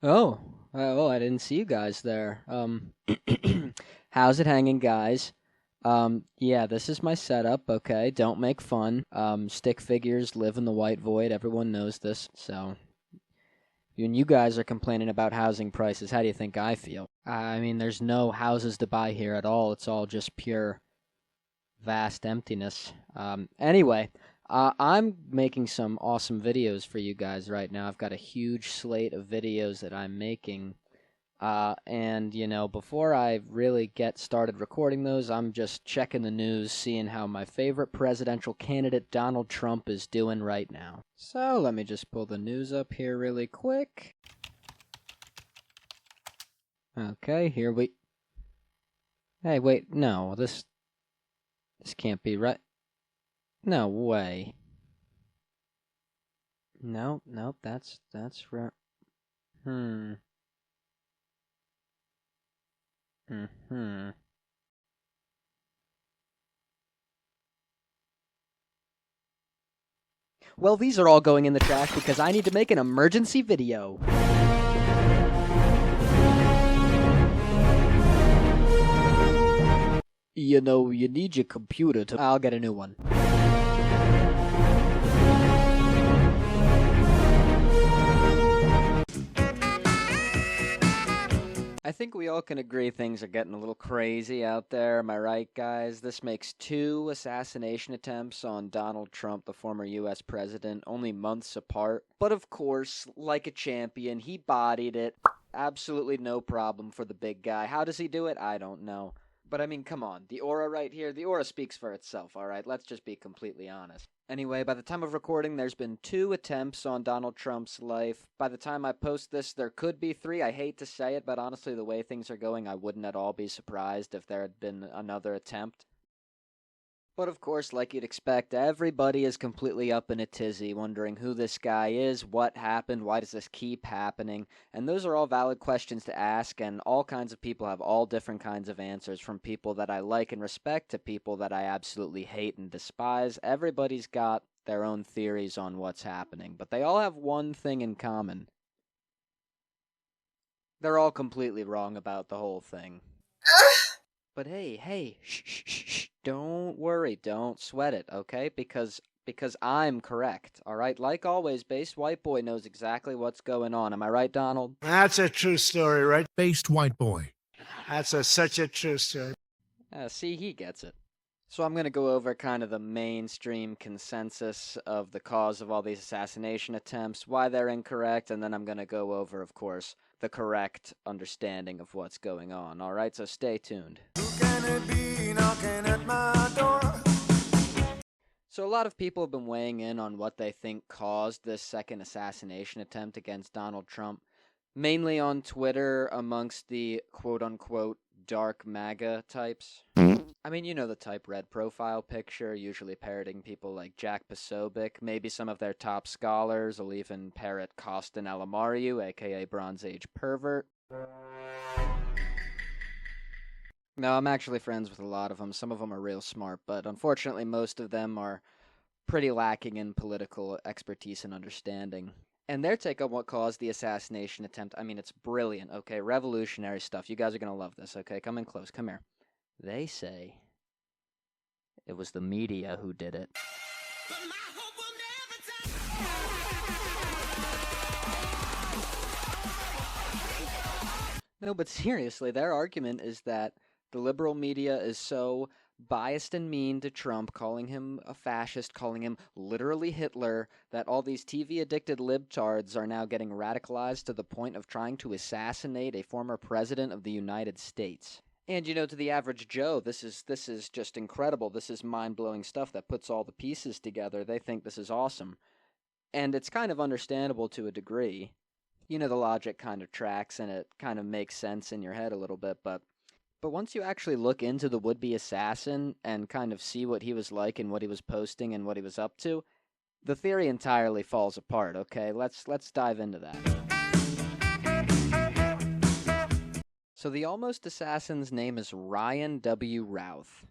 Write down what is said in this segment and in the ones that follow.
Oh, well, I didn't see you guys there. How's it hanging, guys? Yeah, this is my setup, okay? Don't make fun. Stick figures live in the white void. Everyone knows this. So, when you guys are complaining about housing prices, how do you think I feel? I mean, there's no houses to buy here at all. It's all just pure, vast emptiness. Anyway, I'm making some awesome videos for you guys right now. I've got a huge slate of videos that I'm making. And, before I really get started recording those, I'm just checking the news, seeing how my favorite presidential candidate, Donald Trump, is doing right now. So, let me just pull the news up here really quick. Okay, here we... Hey, wait, no, this can't be right. No way. No, that's right. Hmm. Hmm. Well, these are all going in the trash because I need to make an emergency video. You need your computer to... I'll get a new one. I think we all can agree things are getting a little crazy out there. Am I right, guys? This makes 2 assassination attempts on Donald Trump, the former U.S. president, only months apart. But of course, like a champion, he bodied it. Absolutely no problem for the big guy. How does he do it? I don't know. But I mean, come on. The aura right here, the aura speaks for itself, alright? Let's just be completely honest. Anyway, by the time of recording, there's been 2 attempts on Donald Trump's life. By the time I post this, there could be 3. I hate to say it, but honestly, the way things are going, I wouldn't at all be surprised if there had been another attempt. But of course, like you'd expect, everybody is completely up in a tizzy, wondering who this guy is, what happened, why does this keep happening, and those are all valid questions to ask, and all kinds of people have all different kinds of answers, from people that I like and respect to people that I absolutely hate and despise. Everybody's got their own theories on what's happening, but they all have one thing in common. They're all completely wrong about the whole thing. But hey, shh, don't worry, don't sweat it, okay? Because I'm correct, all right? Like always, Based Whiteboy knows exactly what's going on. Am I right, Donald? That's a true story, right? Based Whiteboy. That's such a true story. See, he gets it. So I'm going to go over kind of the mainstream consensus of the cause of all these assassination attempts, why they're incorrect, and then I'm going to go over, of course, the correct understanding of what's going on. All right, so stay tuned. Who can it be knocking at my door? So a lot of people have been weighing in on what they think caused this second assassination attempt against Donald Trump, mainly on Twitter amongst the quote-unquote dark MAGA types. I mean, you know the type, red profile picture, usually parroting people like Jack Posobiec, maybe some of their top scholars will even parrot Costin Alamariu, aka Bronze Age pervert. No, I'm actually friends with a lot of them. Some of them are real smart, but unfortunately most of them are pretty lacking in political expertise and understanding. And their take on what caused the assassination attempt, I mean, it's brilliant, okay? Revolutionary stuff. You guys are going to love this, okay? Come in close. Come here. They say it was the media who did it. No, but seriously, their argument is that the liberal media is so biased and mean to Trump, calling him a fascist, calling him literally Hitler, that all these TV-addicted libtards are now getting radicalized to the point of trying to assassinate a former president of the United States. And, to the average Joe, this is just incredible. This is mind-blowing stuff that puts all the pieces together. They think this is awesome. And it's kind of understandable to a degree. The logic kind of tracks and it kind of makes sense in your head a little bit, but once you actually look into the would-be assassin and kind of see what he was like and what he was posting and what he was up to, the theory entirely falls apart, okay? Let's dive into that. So the almost assassin's name is Ryan W. Routh.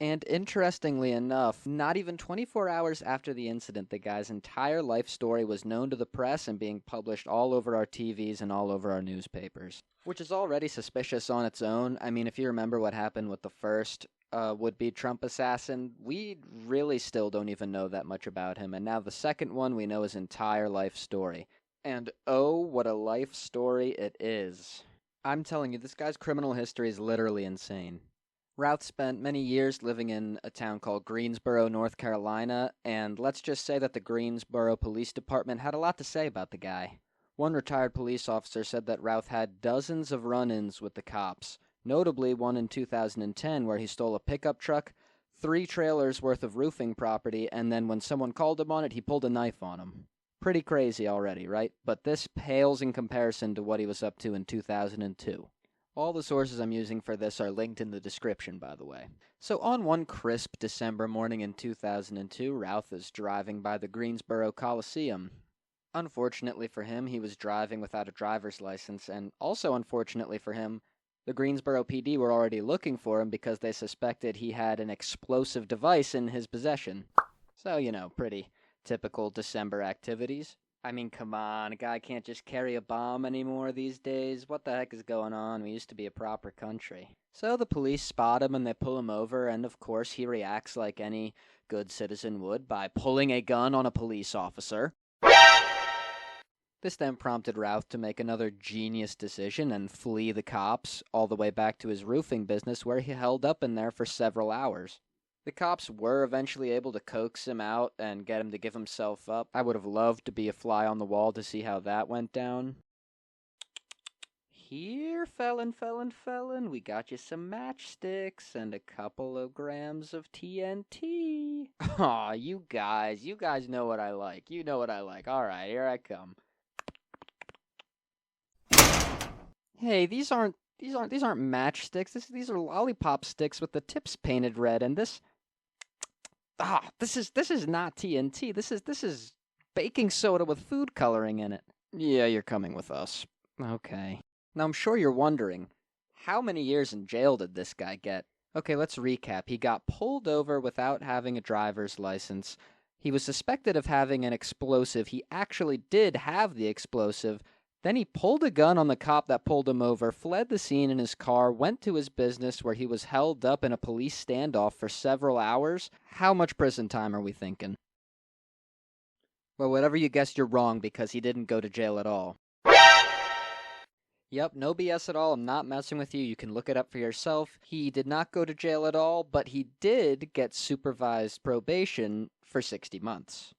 And interestingly enough, not even 24 hours after the incident, the guy's entire life story was known to the press and being published all over our TVs and all over our newspapers. Which is already suspicious on its own. I mean, if you remember what happened with the first would-be Trump assassin, we really still don't even know that much about him. And now the second one, we know his entire life story. And oh, what a life story it is. I'm telling you, this guy's criminal history is literally insane. Routh spent many years living in a town called Greensboro, North Carolina, and let's just say that the Greensboro Police Department had a lot to say about the guy. One retired police officer said that Routh had dozens of run-ins with the cops, notably one in 2010 where he stole a pickup truck, 3 trailers worth of roofing property, and then when someone called him on it, he pulled a knife on him. Pretty crazy already, right? But this pales in comparison to what he was up to in 2002. All the sources I'm using for this are linked in the description, by the way. So on one crisp December morning in 2002, Routh is driving by the Greensboro Coliseum. Unfortunately for him, he was driving without a driver's license, and also unfortunately for him, the Greensboro PD were already looking for him because they suspected he had an explosive device in his possession. So, you know, pretty typical December activities. I mean, come on, a guy can't just carry a bomb anymore these days. What the heck is going on? We used to be a proper country. So the police spot him and they pull him over, and of course he reacts like any good citizen would by pulling a gun on a police officer. This then prompted Routh to make another genius decision and flee the cops all the way back to his roofing business, where he held up in there for several hours. The cops were eventually able to coax him out and get him to give himself up. I would have loved to be a fly on the wall to see how that went down. Here, felon, we got you some matchsticks and a couple of grams of TNT. Aw, you guys know what I like. You know what I like. All right, here I come. Hey, these aren't matchsticks. These are lollipop sticks with the tips painted red, and this is not TNT. This is baking soda with food coloring in it. Yeah, you're coming with us. Okay. Now I'm sure you're wondering, how many years in jail did this guy get? Okay, let's recap. He got pulled over without having a driver's license. He was suspected of having an explosive. He actually did have the explosive. Then he pulled a gun on the cop that pulled him over, fled the scene in his car, went to his business where he was held up in a police standoff for several hours. How much prison time are we thinking? Well, whatever you guessed, you're wrong because he didn't go to jail at all. Yep, no BS at all. I'm not messing with you. You can look it up for yourself. He did not go to jail at all, but he did get supervised probation for 60 months.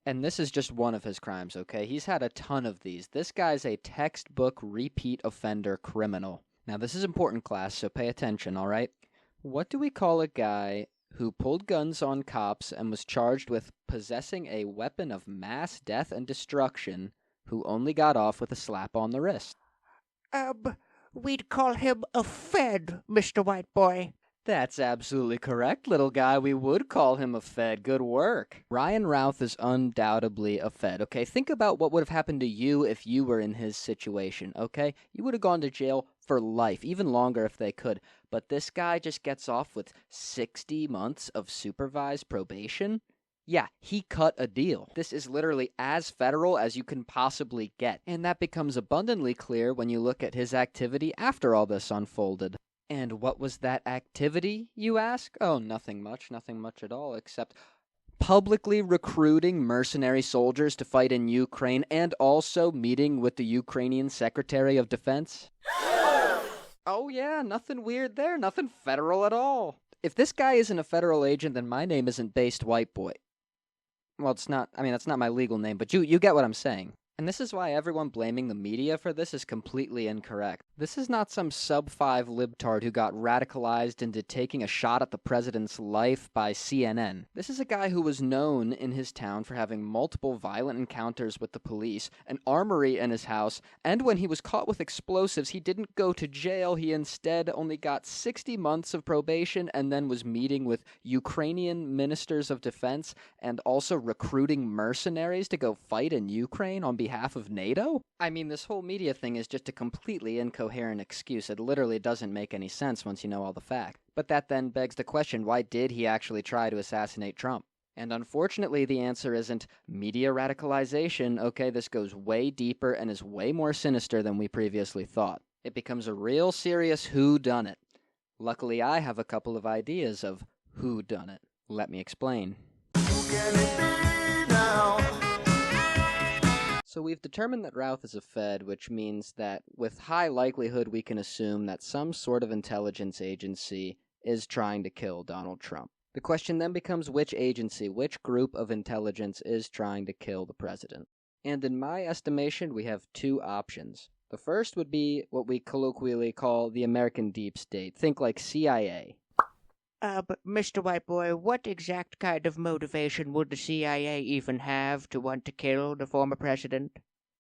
And this is just one of his crimes, okay? He's had a ton of these. This guy's a textbook repeat offender criminal. Now, this is important, class, so pay attention, all right? What do we call a guy who pulled guns on cops and was charged with possessing a weapon of mass death and destruction, who only got off with a slap on the wrist? We'd call him a Fed, Mr. Whiteboy. That's absolutely correct, little guy. We would call him a Fed. Good work. Ryan Routh is undoubtedly a Fed, okay? Think about what would have happened to you if you were in his situation, okay? You would have gone to jail for life, even longer if they could. But this guy just gets off with 60 months of supervised probation? Yeah, he cut a deal. This is literally as federal as you can possibly get. And that becomes abundantly clear when you look at his activity after all this unfolded. And what was that activity, you ask? Oh, nothing much at all, except publicly recruiting mercenary soldiers to fight in Ukraine and also meeting with the Ukrainian Secretary of Defense. Oh yeah, nothing weird there, nothing federal at all. If this guy isn't a federal agent, then my name isn't Based Whiteboy. Well, it's not, that's not my legal name, but you get what I'm saying. And this is why everyone blaming the media for this is completely incorrect. This is not some sub-5 libtard who got radicalized into taking a shot at the president's life by CNN. This is a guy who was known in his town for having multiple violent encounters with the police, an armory in his house, and when he was caught with explosives, he didn't go to jail. He instead only got 60 months of probation and then was meeting with Ukrainian ministers of defense and also recruiting mercenaries to go fight in Ukraine on behalf behalf of NATO? I mean, this whole media thing is just a completely incoherent excuse. It literally doesn't make any sense once you know all the facts. But that then begs the question, why did he actually try to assassinate Trump? And unfortunately, the answer isn't media radicalization. Okay, this goes way deeper and is way more sinister than we previously thought. It becomes a real serious whodunit. Luckily, I have a couple of ideas of who done it. Let me explain. So we've determined that Routh is a Fed, which means that with high likelihood we can assume that some sort of intelligence agency is trying to kill Donald Trump. The question then becomes which agency, which group of intelligence is trying to kill the president. And in my estimation, we have two options. The first would be what we colloquially call the American deep state. Think like CIA. But Mr. Whiteboy, what exact kind of motivation would the CIA even have to want to kill the former president?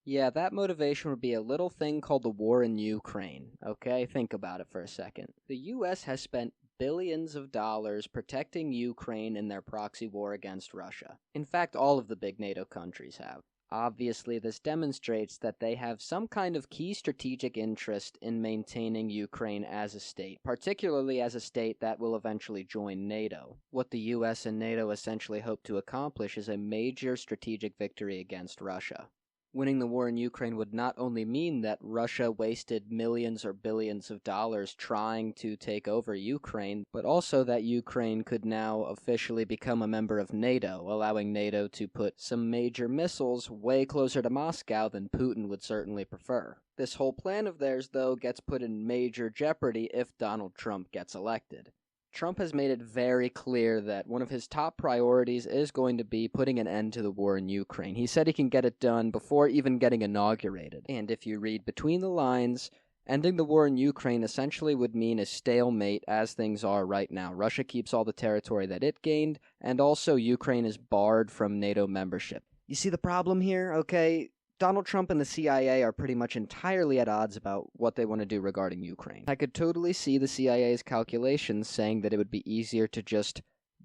Yeah, that motivation would be a little thing called the war in Ukraine, okay? Think about it for a second. The U.S. has spent billions of dollars protecting Ukraine in their proxy war against Russia. In fact, all of the big NATO countries have. Obviously, this demonstrates that they have some kind of key strategic interest in maintaining Ukraine as a state, particularly as a state that will eventually join NATO. What the US and NATO essentially hope to accomplish is a major strategic victory against Russia. Winning the war in Ukraine would not only mean that Russia wasted millions or billions of dollars trying to take over Ukraine, but also that Ukraine could now officially become a member of NATO, allowing NATO to put some major missiles way closer to Moscow than Putin would certainly prefer. This whole plan of theirs, though, gets put in major jeopardy if Donald Trump gets elected. Trump has made it very clear that one of his top priorities is going to be putting an end to the war in Ukraine. He said he can get it done before even getting inaugurated. And if you read between the lines, ending the war in Ukraine essentially would mean a stalemate as things are right now. Russia keeps all the territory that it gained, and also Ukraine is barred from NATO membership. You see the problem here, okay? Donald Trump and the CIA are pretty much entirely at odds about what they want to do regarding Ukraine. I could totally see the CIA's calculations saying that it would be easier to just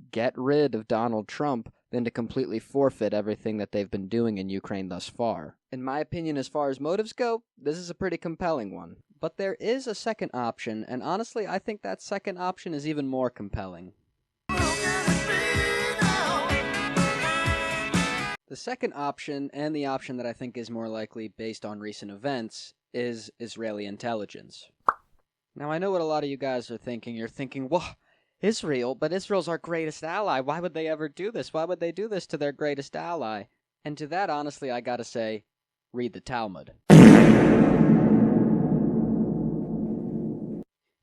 get rid of Donald Trump than to completely forfeit everything that they've been doing in Ukraine thus far. In my opinion, as far as motives go, this is a pretty compelling one. But there is a second option, and honestly, I think that second option is even more compelling. The second option, and the option that I think is more likely based on recent events, is Israeli intelligence. Now, I know what a lot of you guys are thinking. You're thinking, well, Israel, but Israel's our greatest ally. Why would they ever do this? Why would they do this to their greatest ally? And to that, honestly, I gotta say, read the Talmud.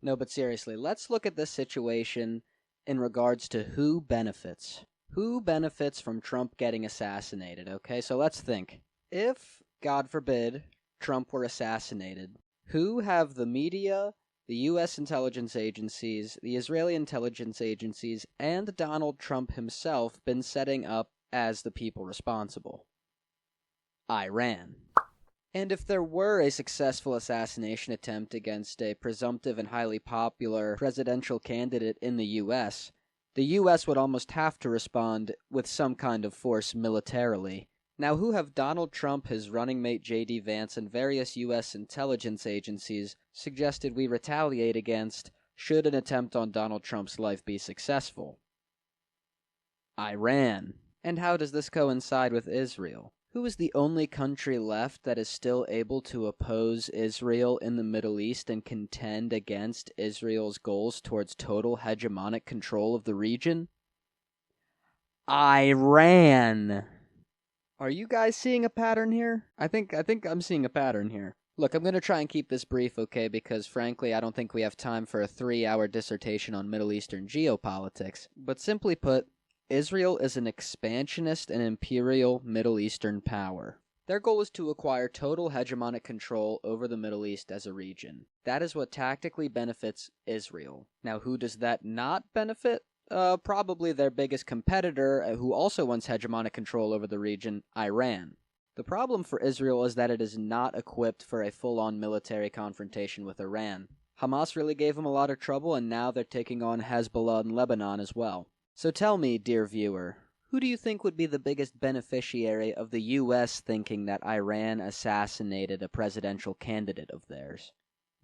No, but seriously, let's look at this situation in regards to who benefits. Who benefits from Trump getting assassinated, okay? So let's think. If, God forbid, Trump were assassinated, who have the media, the U.S. intelligence agencies, the Israeli intelligence agencies, and Donald Trump himself been setting up as the people responsible? Iran. And if there were a successful assassination attempt against a presumptive and highly popular presidential candidate in the U.S., the U.S. would almost have to respond with some kind of force militarily. Now, who have Donald Trump, his running mate J.D. Vance, and various U.S. intelligence agencies suggested we retaliate against should an attempt on Donald Trump's life be successful? Iran. And how does this coincide with Israel? Who is the only country left that is still able to oppose Israel in the Middle East and contend against Israel's goals towards total hegemonic control of the region? Iran. Are you guys seeing a pattern here? I think I'm seeing a pattern here. Look, I'm going to try and keep this brief, okay, because frankly, I don't think we have time for a 3-hour dissertation on Middle Eastern geopolitics. But simply put, Israel is an expansionist and imperial Middle Eastern power. Their goal is to acquire total hegemonic control over the Middle East as a region. That is what tactically benefits Israel. Now, who does that not benefit? Probably their biggest competitor, who also wants hegemonic control over the region, Iran. The problem for Israel is that it is not equipped for a full-on military confrontation with Iran. Hamas really gave them a lot of trouble, and now they're taking on Hezbollah and Lebanon as well. So tell me, dear viewer, Who do you think would be the biggest beneficiary of the U.S. thinking that Iran assassinated a presidential candidate of theirs?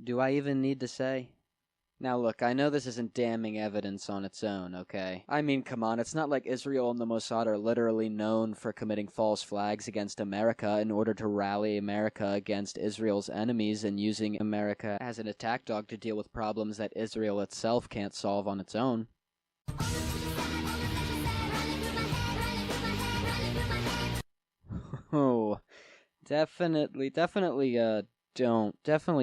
Do I even need to say? Now look, I know this isn't damning evidence on its own, okay? I mean, come on, it's not like Israel and the Mossad are literally known for committing false flags against America in order to rally America against Israel's enemies and using America as an attack dog to deal with problems that Israel itself can't solve on its own. Oh, definitely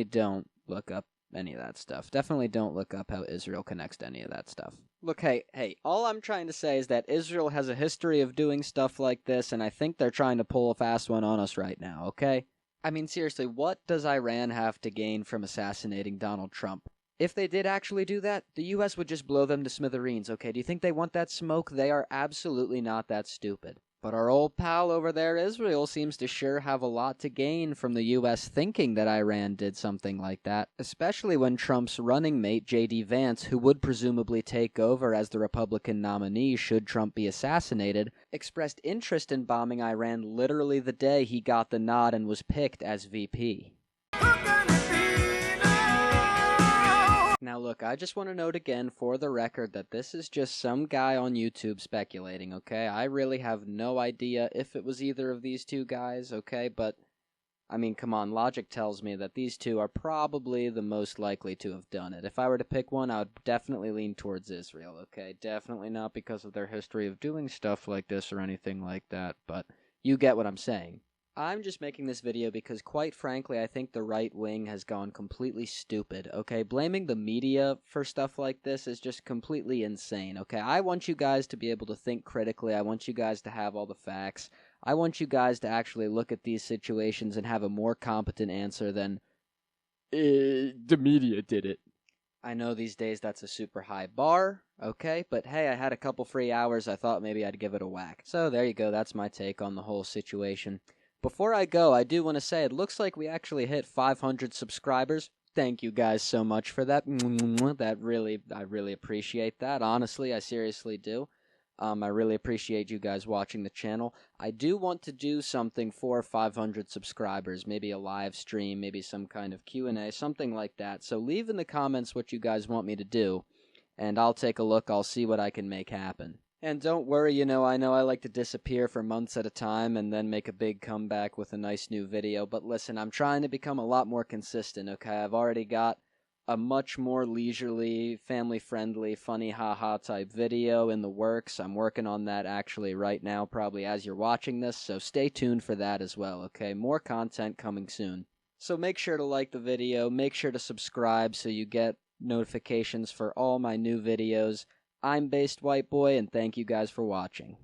don't look up any of that stuff. Definitely don't look up how Israel connects to any of that stuff. Look, hey, all I'm trying to say is that Israel has a history of doing stuff like this, and I think they're trying to pull a fast one on us right now, okay? I mean, seriously, what does Iran have to gain from assassinating Donald Trump? If they did actually do that, the U.S. would just blow them to smithereens, okay? Do you think they want that smoke? They are absolutely not that stupid. But our old pal over there, Israel, seems to sure have a lot to gain from the U.S. thinking that Iran did something like that, especially when Trump's running mate, J.D. Vance, who would presumably take over as the Republican nominee should Trump be assassinated, expressed interest in bombing Iran literally the day he got the nod and was picked as VP. Now look, I just want to note again for the record that this is just some guy on YouTube speculating, okay? I really have no idea if it was either of these two guys, okay? But, I mean, come on, logic tells me that these two are probably the most likely to have done it. If I were to pick one, I would definitely lean towards Israel, okay? Definitely not because of their history of doing stuff like this or anything like that, but you get what I'm saying. I'm just making this video because, quite frankly, I think the right wing has gone completely stupid, okay? Blaming the media for stuff like this is just completely insane, okay? I want you guys to be able to think critically. I want you guys to have all the facts. I want you guys to actually look at these situations and have a more competent answer than, the media did it. I know these days that's a super high bar, okay? But hey, I had a couple free hours. I thought maybe I'd give it a whack. So there you go. That's my take on the whole situation. Before I go, I do want to say it looks like we actually hit 500 subscribers. Thank you guys so much for that. I really appreciate that. Honestly, I seriously do. I really appreciate you guys watching the channel. I do want to do something for 500 subscribers, maybe a live stream, maybe some kind of Q&A, something like that. So leave in the comments what you guys want me to do, and I'll take a look. I'll see what I can make happen. And don't worry, I know I like to disappear for months at a time and then make a big comeback with a nice new video. But listen, I'm trying to become a lot more consistent, okay? I've already got a much more leisurely, family-friendly, funny haha type video in the works. I'm working on that actually right now, probably as you're watching this, so stay tuned for that as well, okay? More content coming soon. So make sure to like the video, make sure to subscribe so you get notifications for all my new videos. I'm Based Whiteboy, and thank you guys for watching.